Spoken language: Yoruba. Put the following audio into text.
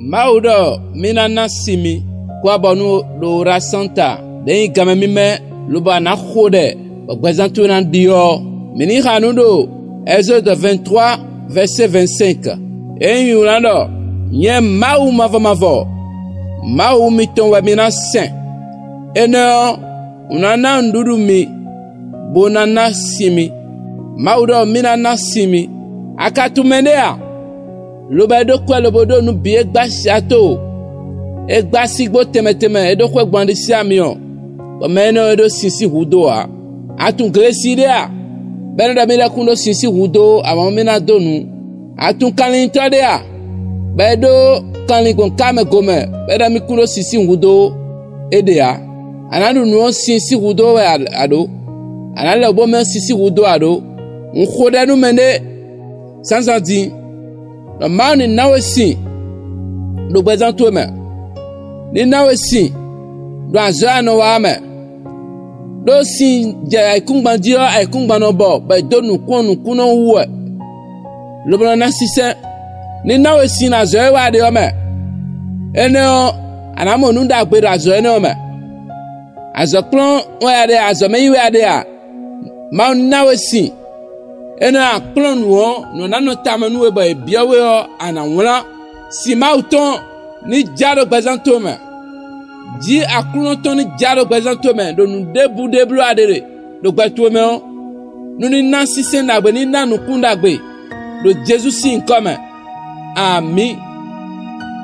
Maudo minana simi kwa bonu do rasanta den game mime luba na khode bagwazantu nan dio mini khanudo Exode 23 verset 25 en yulando nye mau mavamavo mau miton wa mina saint eno unana ndudu mi bonana simi Maudo minana simi akatumendea lobedo kwa lobodo nu bi egba chateau egba sigbo temeteme edo kwa gbandi si amion omeno edo sisi hudoa atun gresidea benada mila kundo sisi hudo amamina donu atun kalintodea bedo kalingon kame gome beda mi kundo sisi hudo edea anadu no sisi hudo ado anale obo men sisi hudo ado nkhoda nu mende sansanti no mani nawesi do bezanto me ni nawesi do azano wa me do si je aikungbandio aikungbanobo be donu kuno wo lo bana nasise ni nawesi na zo wa de o me eno anamo nu da gbe azo eno me azo klon wa ya de azo me yi wa de a ma nawesi ena klon wo no nano tamanu e ba biawe o anawla si mauton ni jaro bazanto me ji aklon ton ni jaro bazanto me do nu deblu adere do gbato me o nu ni nansi se na gbe ni nanu kunda gbe do Jesus si nkome ami